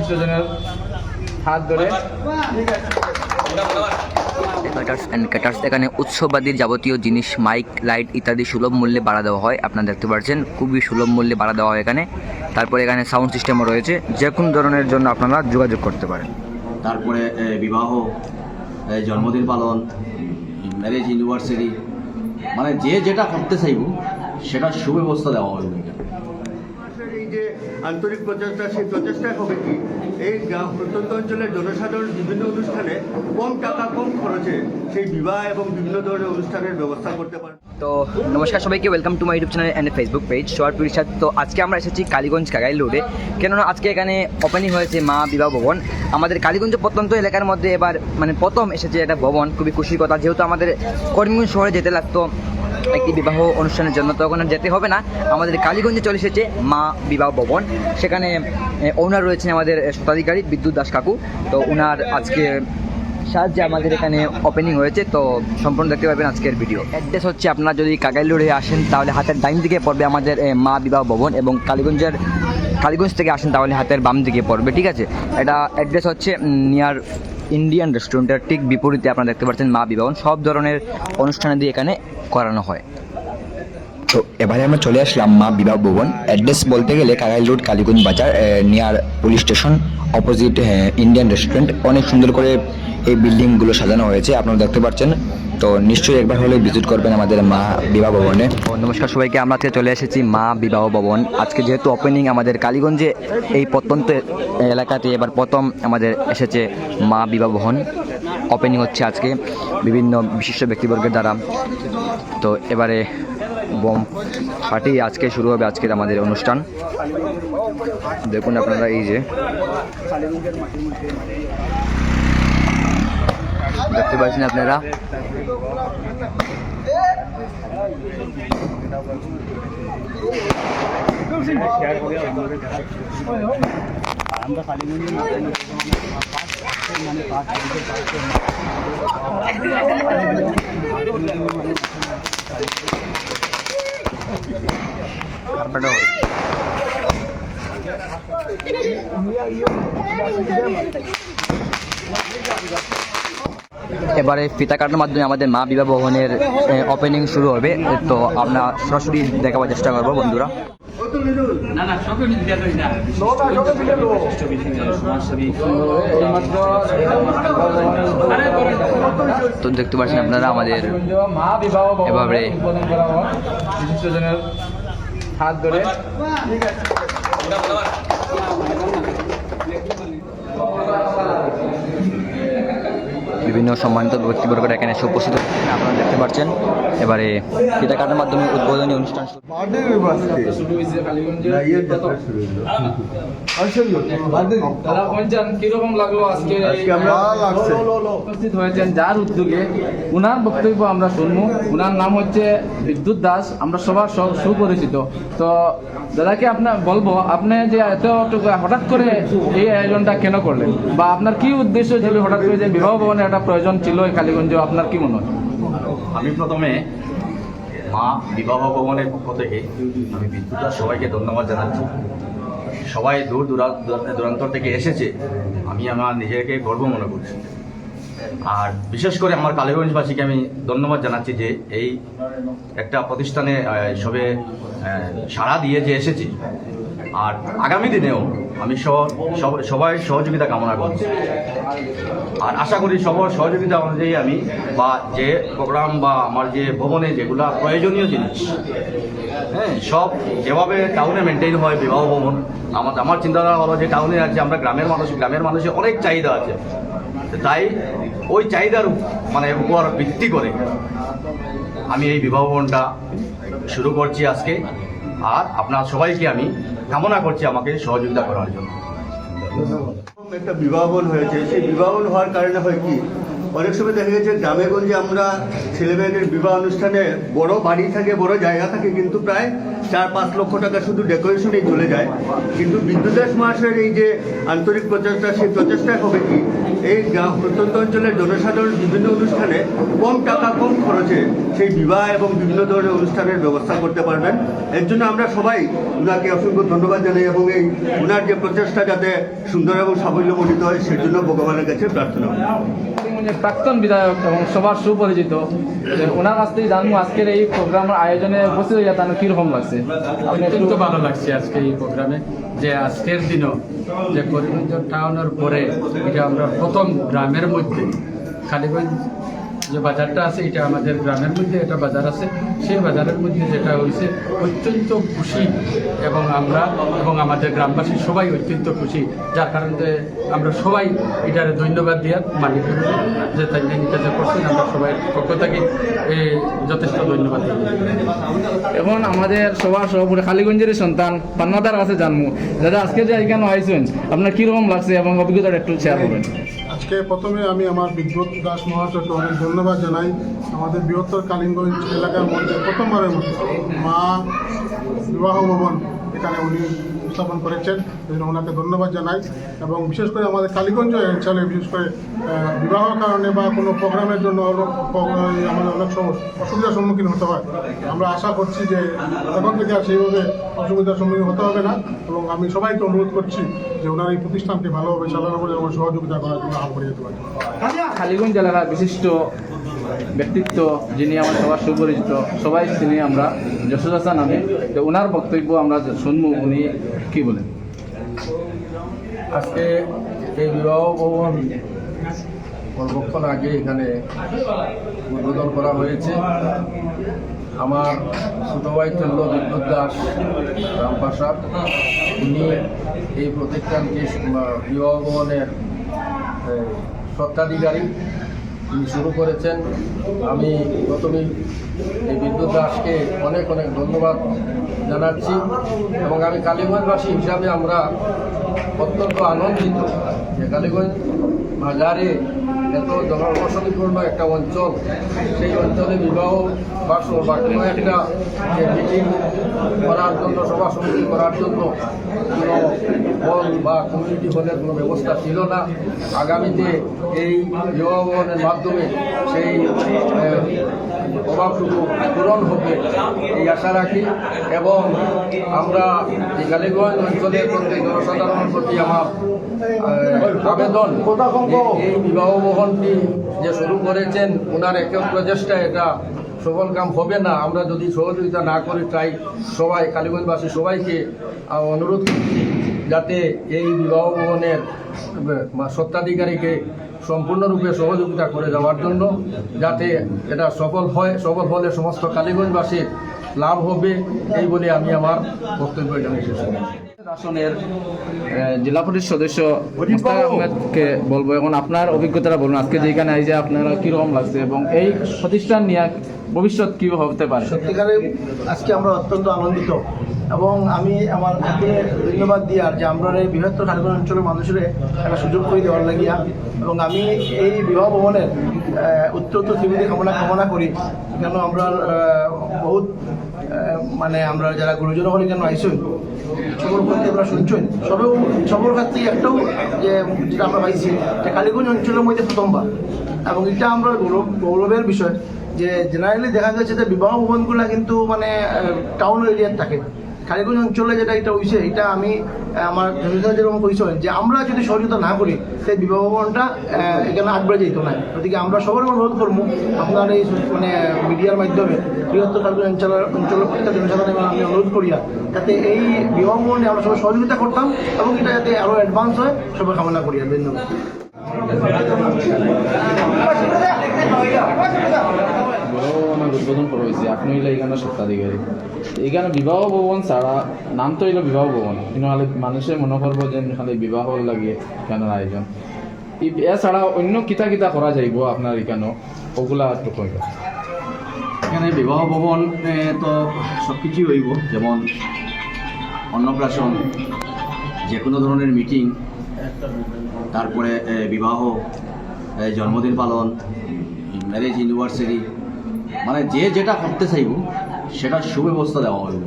বিশিষ্ট জনের হাত ধরে কাটার্স অ্যান্ড কাটার্স এখানে উৎসবাদীর যাবতীয় জিনিস মাইক লাইট ইত্যাদি সুলভ মূল্যে ভাড়া দেওয়া হয়। আপনারা দেখতে পাচ্ছেন খুবই সুলভ মূল্যে ভাড়া দেওয়া হয় এখানে। তারপরে এখানে সাউন্ড সিস্টেমও রয়েছে, যে কোনো ধরনের জন্য আপনারা যোগাযোগ করতে পারেন। তারপরে বিবাহ, জন্মদিন পালন, ম্যারেজ ইউনিভার্সিটি, মানে যে যেটা করতে চাইব সেটা সুব্যবস্থা দেওয়া হবে। এই যে আন্তরিক প্রচেষ্টা, সেই প্রচেষ্টা হবে কি এই গ্রাম প্রত্যন্ত অঞ্চলের জনসাধারণ বিভিন্ন অনুষ্ঠানে কম টাকা কম খরচে সেই বিবাহ এবং বিভিন্ন ধরনের অনুষ্ঠানের ব্যবস্থা করতে পারে। তো নমস্কার সবাইকে, welcome to my YouTube channel and Facebook page শর্ট পুরিশাদ। তো আজকে আমরা এসেছি কালীগঞ্জ কাগাইল রোডে, কেননা আজকে এখানে ওপেনিং হয়েছে মা বিবাহ ভবন। আমাদের কালীগঞ্জ প্রত্যন্ত এলাকার মধ্যে এবার মানে প্রথম এসেছে একটা ভবন, খুবই খুশির কথা। যেহেতু আমাদের করিমগঞ্জ শহরে যেতে লাগতো একটি বিবাহ অনুষ্ঠানের জন্য, তখন আর যেতে হবে না, আমাদের কালীগঞ্জে চলে এসেছে মা বিবাহ ভবন। সেখানে ওনার রয়েছেন আমাদের স্বত্বাধিকারী বিদ্যুৎ দাস কাকু। তো ওনার আজকে সাহায্যে আমাদের এখানে ওপেনিং হয়েছে। তো সম্পূর্ণ দেখতে পাবেন আজকের ভিডিও। অ্যাড্রেস হচ্ছে, আপনারা যদি কাগাইল রোডে আসেন তাহলে হাতের ডাইন দিকে পড়বে আমাদের মা বিবাহ ভবন, এবং কালীগঞ্জ থেকে আসেন তাহলে হাতের বাম দিকে পড়বে, ঠিক আছে। এটা অ্যাড্রেস হচ্ছে নিয়ার ইন্ডিয়ান রেস্টুরেন্টের ঠিক বিপরীতে আপনারা দেখতে পাচ্ছেন মা বিবাহ। সব ধরনের অনুষ্ঠানে দিয়ে এখানে করানো হয়। তো এবারে আমরা চলে আসলাম মা বিবাহ ভবন। অ্যাড্রেস বলতে গেলে কাগাইল রোড, কালীগঞ্জ বাজার, near police station, opposite Indian restaurant. অনেক সুন্দর করে এই বিল্ডিংগুলো সাজানো হয়েছে, আপনারা দেখতে পাচ্ছেন। তো নিশ্চয়ই একবার হলে ভিজিট করবেন আমাদের মা বিবাহ ভবনে। নমস্কার সবাইকে, আমরা আজকে চলে এসেছি মা বিবাহ ভবন। আজকে যেহেতু ওপেনিং আমাদের কালীগঞ্জে এই প্রত্যন্ত এলাকাতে এবার প্রথম আমাদের এসেছে মা বিবাহ ভবন। ওপেনিং হচ্ছে আজকে বিভিন্ন বিশিষ্ট ব্যক্তিবর্গের দ্বারা। তো এবারে বোম ফাটিয়ে আজকে শুরু হবে আজকের আমাদের অনুষ্ঠান। দেখুন আপনারা, এই যে দেখতে পাচ্ছেন আপনারা, এবারে ফিতা কাটার মাধ্যমে আমাদের মা বিবাহ ভবনের ওপেনিং শুরু হবে। তো আমরা সরাসরি দেখাবার চেষ্টা করবো বন্ধুরা। তো দেখতে পাচ্ছেন আপনারা আমাদের মা বিবাহ এভাবে বিশিষ্ট জনের হাত ধরে বিভিন্ন সম্মানিত ব্যক্তিবর্গরা এখানে এসে উপস্থিত হচ্ছেন, আপনারা দেখতে পাচ্ছেন। এবারে ফিতা কাটার মাধ্যমে উদ্বোধনী অনুষ্ঠান শুরু। কিরকম লাগলো আজকে উপস্থিত হয়েছেন যার উদ্যোগে, উনার বক্তব্য আমরা শুনবো। উনার নাম হচ্ছে বিদ্যুৎ দাস, আমরা সবার সুপরিচিত। তো দাদাকে আপনার বলবো, আপনি যে এতটুকু হঠাৎ করে এই আয়োজনটা কেন করলেন, বা আপনার কি উদ্দেশ্য ছিল হঠাৎ করে যে বিবাহ ভবনে একটা প্রয়োজন ছিল এই কালীগঞ্জে, আপনার কি মনে হয়? আমি প্রথমে মা বিবাহ ভবনের পক্ষ থেকে আমি বিদ্যুৎ দাস সবাইকে ধন্যবাদ জানাচ্ছি। সবাই দূর দূরান্ত থেকে এসেছে, আমি আমার নিজেকে গর্ব মনে করছি। আর বিশেষ করে আমার কালীগঞ্জবাসীকে আমি ধন্যবাদ জানাচ্ছি যে এই একটা প্রতিষ্ঠানে সবে সাড়া দিয়ে যে এসেছে। আর আগামী দিনেও আমি সবাই সহযোগিতা কামনা করছি। আর আশা করি সবার সহযোগিতা অনুযায়ী আমি বা যে প্রোগ্রাম বা আমার যে ভবনে যেগুলা প্রয়োজনীয় জিনিস, হ্যাঁ, সব যেভাবে টাউনে মেনটেন হয় বিবাহ ভবন, আমার চিন্তাধারা হলো যে টাউনে আছে আমরা গ্রামের মানুষের অনেক চাহিদা আছে, তাই ওই চাহিদার মানে উপর ভিত্তি করে আমি এই বিবাহ ভবনটা শুরু করছি আজকে। আর আপনার সবাইকে আমি কামনা করছি আমাকে সহযোগিতা করার জন্য। একটা বিবাহ ভবন হয়েছে, সেই বিবাহ ভবন হওয়ার কারণে হয় কি, অনেক সময় দেখা গেছে গ্রামে গঞ্জে আমরা ছেলেমেয়েদের বিবাহ অনুষ্ঠানে বড় বাড়ি থাকে, বড় জায়গা থাকে, কিন্তু প্রায় 4-5 লক্ষ টাকা শুধু ডেকোরেশনেই চলে যায়। কিন্তু বিদ্যুৎ দাস মহাশয়ের এই যে আন্তরিক প্রচেষ্টা, সেই প্রচেষ্টা হবে কি এই প্রত্যন্ত অঞ্চলের জনসাধারণ বিভিন্ন অনুষ্ঠানে কম টাকা কম খরচে সেই বিবাহ এবং বিভিন্ন ধরনের অনুষ্ঠানের ব্যবস্থা করতে পারবেন। এর জন্য আমরা সবাই ওনাকে অসংখ্য ধন্যবাদ জানাই এবং এই ওনার যে প্রচেষ্টা যাতে সুন্দর এবং সাফল্যমণ্ডিত হয় সের জন্য ভগবানের কাছে প্রার্থনা করি। প্রাক্তন বিধায়ক এবং সবার সুপরিচিত, ওনার কাছ থেকে জানবো আজকের এই প্রোগ্রামের আয়োজনে উপস্থিত হইয়া তার কিরকম লাগছে? অত্যন্ত ভালো লাগছে আজকে এই প্রোগ্রামে, যে আজকের দিনও যে করিমগঞ্জ টাউনের পরে এটা আমরা প্রথম গ্রামের মধ্যে কালীগঞ্জ যে বাজারটা আছে এটা আমাদের গ্রামের মধ্যে একটা বাজার আছে, সেই বাজারের মধ্যে যেটা হয়েছে অত্যন্ত খুশি এবং আমরা এবং আমাদের গ্রামবাসী সবাই অত্যন্ত খুশি, যার কারণে আমরা সবাই এটারে ধন্যবাদ দিয়ে মালিক যে তাই যে করছেন আমরা সবাই পক্ষ থেকে যথেষ্ট ধন্যবাদ দিই। এখন আমাদের সবার সভাপতি কালীগঞ্জের সন্তান পান্নাদার কাছে জানবো, দাদা আজকে যে এখানে আইছেন আপনার কিরকম লাগছে এবং অভিজ্ঞতাটা একটু শেয়ার করবেন। আজকে প্রথমে আমি আমার বিদ্যুৎ দাস মহাশয়কে অনেক ধন্যবাদ জানাই। আমাদের বৃহত্তর কালিগঞ্জ এলাকার মধ্যে প্রথমবারের মতো মা বিবাহ ভবন এখানে উনি স্থাপন করেছেন, এই জন্য ওনাকে ধন্যবাদ জানাই। এবং বিশেষ করে আমাদের কালীগঞ্জ অঞ্চলে বিশেষ করে বিবাহের কারণে বা কোনো প্রোগ্রামের জন্য আমাদের অনেক অসুবিধার সম্মুখীন হতে হয়। আমরা আশা করছি যে এখন থেকে আর সেইভাবে অসুবিধার সম্মুখীন হতে হবে না, এবং আমি সবাইকে অনুরোধ করছি যে ওনার এই প্রতিষ্ঠানটি ভালোভাবে সাধারণভাবে যেমন সহযোগিতা করার জন্য আহ্বান করে যেতে পারে। কালীগঞ্জ এলাকার বিশিষ্ট ব্যক্তিত্ব যিনি আমার সবার সুপরিচিত, সবাই তিনি আমরা যশোদাসা নামে, তো ওনার বক্তব্য আমরা শুনবো, উনি কি বলেন। আজকে এই বিবাহ ভবন অল্পক্ষণ আগে এখানে উদ্বোধন করা হয়েছে। আমার ছোটো ভাই চন্দ্র বিদ্যুৎ দাস রামপ্রসাদ, উনি এই প্রতিষ্ঠানকে বিবাহ ভবনের স্বত্বাধিকারী, তিনি শুরু করেছেন। আমি প্রথমেই এই বিদ্যুৎ দাসকে অনেক অনেক ধন্যবাদ জানাচ্ছি এবং আমি কালীগঞ্জবাসী হিসাবে আমরা অত্যন্ত আনন্দিত যে কালীগঞ্জ বাজারে এত জনবসতিপূর্ণ একটা অঞ্চল, সেই অঞ্চলে বিবাহ বা কোনো একটা মিটিং করার জন্য, সভা সমিতি করার জন্য কোনো হল বা কমিউনিটি হলের কোনো ব্যবস্থা ছিল না। আগামীতে এই বিবাহ ভবনের মাধ্যমে সেই অভাবটুকু পূরণ হবে এই আশা রাখি। এবং আমরা এই কালীগঞ্জ অঞ্চলের প্রত্যেক জনসাধারণের প্রতি আমার আবেদন, এই বিবাহ ভবনটি যে শুরু করেছেন ওনার একক প্রচেষ্টা, এটা সফল কাম হবে না আমরা যদি সহযোগিতা না করি। তাই সবাই কালীগঞ্জবাসী সবাইকে অনুরোধ করছি যাতে এই বিবাহ ভবনের স্বত্বাধিকারীকে সম্পূর্ণরূপে সহযোগিতা করে যাওয়ার জন্য, যাতে এটা সফল হয়। সফল হলে সমস্ত কালীগঞ্জবাসীর লাভ হবে, এই বলে আমি আমার বক্তব্য এখানে শেষ করি। আসনের জেলা পরিষদ সদস্য মুস্তাক আহমেদকে বলবো, এখন আপনার অভিজ্ঞতাটা বলুন, আজকে যেখানে আইজে আপনারা কীরকম লাগছে এবং এই প্রতিষ্ঠান নিয়ে ভবিষ্যৎ কী হতে পারে। সত্যিকারে আজকে আমরা অত্যন্ত আনন্দিত এবং আমি আমার হাতে ধন্যবাদ দিয়ার যে আমরা এই বৃহত্তর কালীগঞ্জ অঞ্চলের মানুষের একটা সুযোগ করে দেওয়ার লাগিয়া, এবং আমি এই বিবাহ ভবনের উত্তর ত্রিবেদী কামনা করি। কেন আমরা বহুত মানে আমরা যারা গুরুজন হলে কেন আইসই সবর ক্ষেত্রে আমরা শুনছেন সবর ক্ষেত্রে একটাও যে যেটা আমরা পাইছি যে কালীগঞ্জ অঞ্চলের মধ্যে প্রথমবার, এবং এটা আমরা গৌরবের বিষয় যে জেনারেলি দেখা গেছে যে বিবাহ ভবনগুলো কিন্তু মানে টাউন এরিয়ার থাকে। কালীগঞ্জ অঞ্চলে যেটা এটা হয়েছে, এটা আমি আমার যেরকম কইছেন যে আমরা যদি সহযোগিতা না করি সেই বিবাহ ভবনটা এখানে আগবাড়ে যেত না। গতিকে আমরা সবার অনুরোধ করবো আপনার এই মানে মিডিয়ার মাধ্যমে বৃহত্তর কালীগঞ্জ অঞ্চলের প্রত্যেক জনসাধারণ আমি অনুরোধ করিয়া যাতে এই বিবাহ ভবনে আমরা সবাই সহযোগিতা করতাম এবং এটা যাতে আরও অ্যাডভান্স হয় সবাই কামনা করিয়া। ধন্যবাদ। উদ্বোধন করা হয়েছে, আপনি হইলে এখানে স্বত্বাধিকারী। এখানে বিবাহ ভবন ছাড়া নাম তো হইল বিবাহ ভবন, কিন্তু মানুষে মনে করবো যে এখানে বিবাহ লাগে কেন আয়োজন, এছাড়া অন্য কিতা কিতা করা যাইব আপনার এখানে, ওগুলা একটু কইব। এখানে বিবাহ ভবন তো সব কিছুই হইব, যেমন অন্নপ্রাশন, যে কোনো ধরনের মিটিং, তারপরে বিবাহ, জন্মদিন পালন, ম্যারেজ ইউনিভার্সিটি, মানে যে যেটা করতে চাইব সেটার সুব্যবস্থা দেওয়া হবে।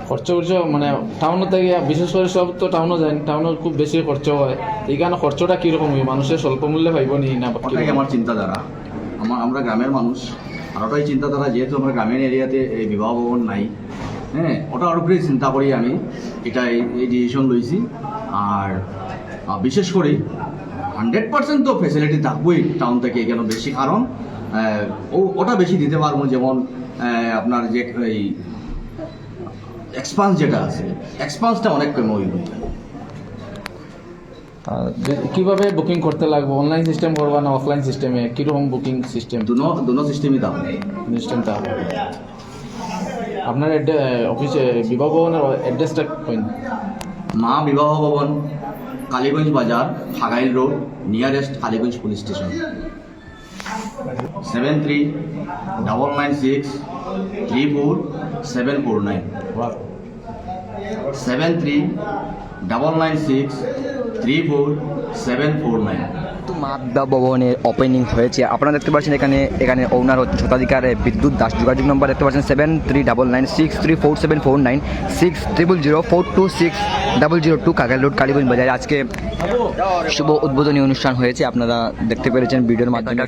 খরচ মানে টাউনের থেকে বিশেষ করে সব তো টাউনও যায়, টাউনের খুব বেশি খরচ হয়, এইখানে খরচটা কীরকম হয়, মানুষের স্বল্প মূল্যে পাইব নি না? ওটাই আমার চিন্তাধারা। আমরা গ্রামের মানুষ, আর ওটাই চিন্তাধারা, যেহেতু আমরা গ্রামীণ এরিয়াতে এই বিবাহ ভবন নাই, হ্যাঁ, ওটার উপরেই চিন্তা করি আমি এই ডিসিশন লইছি। আর বিশেষ করে 100% তো ফেসিলিটি থাকবোই টাউন থেকে এখানে বেশি, কারণ ওটা বেশি দিতে পারবো। যেমন আপনার যে এই এক্সপান্স যেটা আছে, এক্সপান্সটা অনেক কম হইব। কিভাবে বুকিং করতে লাগবে? অনলাইন সিস্টেম করবা না অফলাইন সিস্টেমে? কীরকম বুকিং সিস্টেম? দুনো সিস্টেমই দাম সিস্টেমটা আপনার অফিসে বিবাহ ভবনের অ্যাড্রেসটা কই? মা বিবাহ ভবন, কালীগঞ্জ বাজার, Khagail road, nearest Kaliganj police station. 7399634749 7399634749। তো মা বিবাহ ভবনের ওপেনিং হয়েছে, আপনারা দেখতে পাচ্ছেন এখানে ওনার হচ্ছে শতাধিকার বিদ্যুৎ দাস। যোগাযোগ নম্বর দেখতে পাচ্ছেন 7399634749, 6000426002, কাগাইল রোড, কালীগঞ্জ বাজারে। আজকে শুভ উদ্বোধনী অনুষ্ঠান হয়েছে, আপনারা দেখতে পেরেছেন ভিডিওর মাধ্যমে।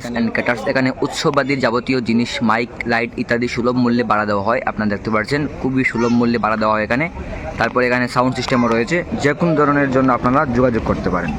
এখানে উৎসববাদীর যাবতীয় জিনিস, মাইক, লাইট ইত্যাদি সুলভ মূল্যে ভাড়া দেওয়া হয়। আপনারা দেখতে পাচ্ছেন খুবই সুলভ মূল্যে ভাড়া দেওয়া হয় এখানে। তারপরে এখানে সাউন্ড সিস্টেমও রয়েছে, যে কোনো ধরনের জন্য আপনারা যোগাযোগ করতে পারেন।